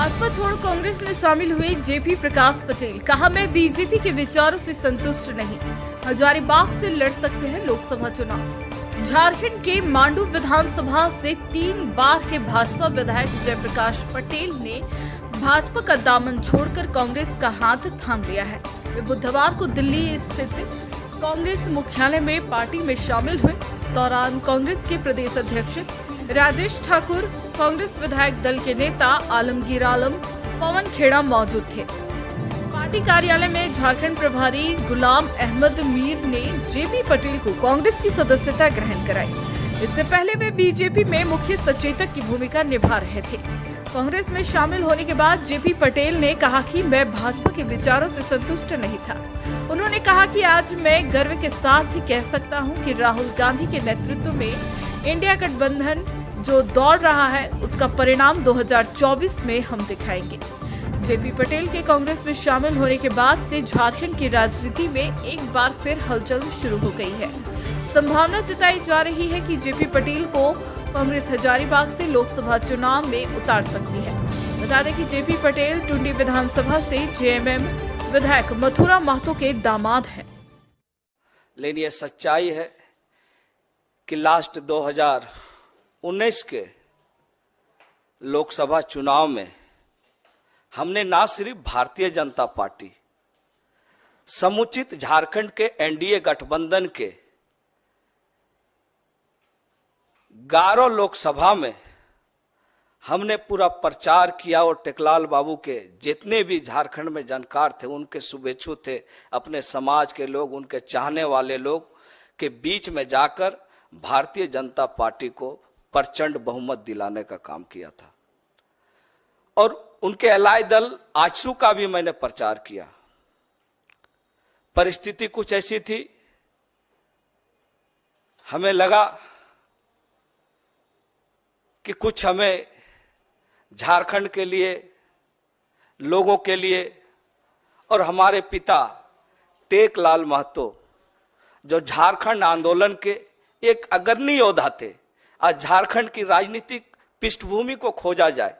भाजपा छोड़ कांग्रेस में शामिल हुए जेपी प्रकाश पटेल। कहा, मैं बीजेपी के विचारों से संतुष्ट नहीं। हजारीबाग से लड़ सकते हैं लोकसभा चुनाव। झारखंड के मांडू विधानसभा से 3 बार के भाजपा विधायक जयप्रकाश पटेल ने भाजपा का दामन छोड़कर कांग्रेस का हाथ थाम लिया है। वे बुधवार को दिल्ली स्थित कांग्रेस मुख्यालय में पार्टी में शामिल हुए। इस दौरान कांग्रेस के प्रदेश अध्यक्ष राजेश ठाकुर, कांग्रेस विधायक दल के नेता आलमगीर आलम, पवन खेड़ा मौजूद थे। पार्टी कार्यालय में झारखंड प्रभारी गुलाम अहमद मीर ने जेपी पटेल को कांग्रेस की सदस्यता ग्रहण कराई। इससे पहले वे बीजेपी में मुख्य सचेतक की भूमिका निभा रहे थे। कांग्रेस में शामिल होने के बाद जेपी पटेल ने कहा कि मैं भाजपा के विचारों से संतुष्ट नहीं था। उन्होंने कहा कि आज मैं गर्व के साथ कह सकता हूं कि राहुल गांधी के नेतृत्व में इंडिया गठबंधन जो दौड़ रहा है उसका परिणाम 2024 में हम दिखाएंगे। जेपी पटेल के कांग्रेस में शामिल होने के बाद से झारखंड की राजनीति में एक बार फिर हलचल शुरू हो गई है। संभावना जताई जा रही है कि जेपी पटेल को कांग्रेस हजारीबाग से लोकसभा चुनाव में उतार सकती है। बता दें कि जेपी पटेल टुंडी विधानसभा से जेएमएम विधायक मथुरा महतो के दामाद हैं। लेकिन ये सच्चाई है कि लास्ट 2019 के लोकसभा चुनाव में हमने ना सिर्फ भारतीय जनता पार्टी, समुचित झारखंड के एनडीए गठबंधन के 11 लोकसभा में हमने पूरा प्रचार किया और टेकलाल बाबू के जितने भी झारखंड में जानकार थे, उनके शुभेच्छु थे, अपने समाज के लोग, उनके चाहने वाले लोग के बीच में जाकर भारतीय जनता पार्टी को प्रचंड बहुमत दिलाने का काम किया था। और उनके अलाय दल आजसू का भी मैंने प्रचार किया। परिस्थिति कुछ ऐसी थी, हमें लगा कि कुछ हमें झारखंड के लिए, लोगों के लिए, और हमारे पिता टेकलाल महतो जो झारखंड आंदोलन के एक अग्रणी योद्धा थे, आज झारखंड की राजनीतिक पृष्ठभूमि को खोजा जाए,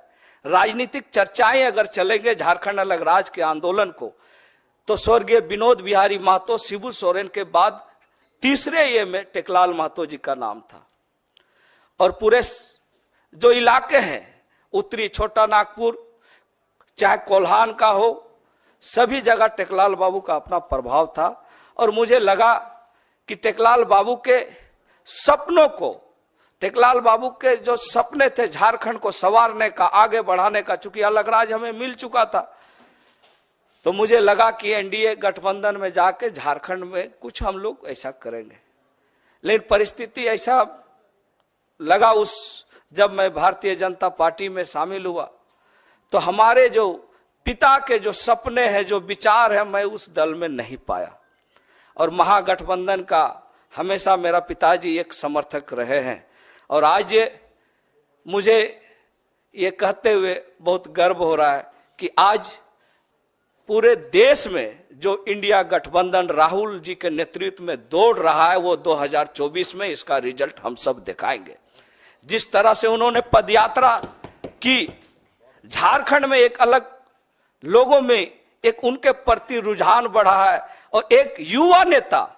राजनीतिक चर्चाएं अगर चलेंगे झारखंड अलग राज के आंदोलन को, तो स्वर्गीय विनोद बिहारी महतो, शिबू सोरेन के बाद तीसरे ये में टेकलाल महतो जी का नाम था। और पूरे जो इलाके हैं, उत्तरी छोटा नागपुर, चाहे कोल्हान का हो, सभी जगह टेकलाल बाबू का अपना प्रभाव था। और मुझे लगा कि टेकलाल बाबू के सपनों को, टेकलाल बाबू के जो सपने थे झारखंड को संवारने का, आगे बढ़ाने का, चूंकि अलग राज हमें मिल चुका था, तो मुझे लगा कि एनडीए गठबंधन में जाके झारखंड में कुछ हम लोग ऐसा करेंगे। लेकिन परिस्थिति ऐसा लगा, उस जब मैं भारतीय जनता पार्टी में शामिल हुआ तो हमारे जो पिता के जो सपने हैं, जो विचार है, मैं उस दल में नहीं पाया। और महागठबंधन का हमेशा मेरा पिताजी एक समर्थक रहे हैं। और आज मुझे ये कहते हुए बहुत गर्व हो रहा है कि आज पूरे देश में जो इंडिया गठबंधन राहुल जी के नेतृत्व में दौड़ रहा है, वो 2024 में इसका रिजल्ट हम सब दिखाएंगे। जिस तरह से उन्होंने पदयात्रा की, झारखंड में एक अलग लोगों में एक उनके प्रति रुझान बढ़ा है। और एक युवा नेता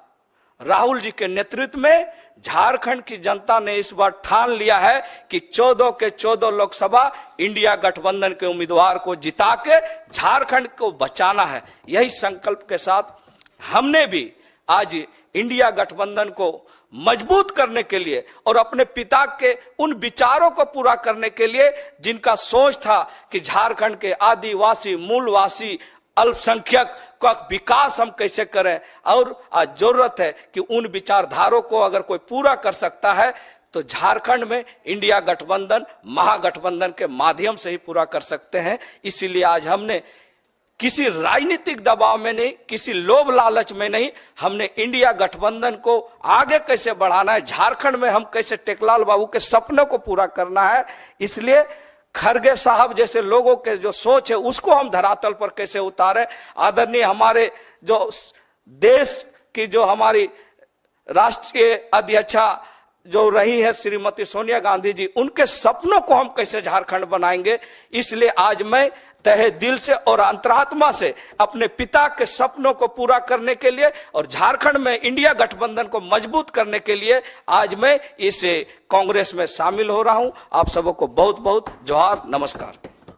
राहुल जी के नेतृत्व में झारखंड की जनता ने इस बार ठान लिया है कि 14 के 14 लोकसभा इंडिया गठबंधन के उम्मीदवार को जिता के झारखंड को बचाना है। यही संकल्प के साथ हमने भी आज इंडिया गठबंधन को मजबूत करने के लिए और अपने पिता के उन विचारों को पूरा करने के लिए, जिनका सोच था कि झारखंड के आदिवासी, मूलवासी, अल्पसंख्यक का विकास हम कैसे करें, और आज जरूरत है कि उन विचारधारों को अगर कोई पूरा कर सकता है तो झारखंड में इंडिया गठबंधन, महागठबंधन के माध्यम से ही पूरा कर सकते हैं। इसीलिए आज हमने किसी राजनीतिक दबाव में नहीं, किसी लोभ लालच में नहीं, हमने इंडिया गठबंधन को आगे कैसे बढ़ाना है, झारखंड में हम कैसे टेकलाल बाबू के सपनों को पूरा करना है, इसलिए खरगे साहब जैसे लोगों के जो सोच है उसको हम धरातल पर कैसे उतारें। आदरणीय हमारे जो देश की, जो हमारी राष्ट्रीय अध्यक्षा जो रही है श्रीमती सोनिया गांधी जी, उनके सपनों को हम कैसे झारखंड बनाएंगे। इसलिए आज मैं तहे दिल से और अंतरात्मा से अपने पिता के सपनों को पूरा करने के लिए और झारखंड में इंडिया गठबंधन को मजबूत करने के लिए आज मैं इस कांग्रेस में शामिल हो रहा हूं। आप सबको बहुत बहुत जोहार, नमस्कार।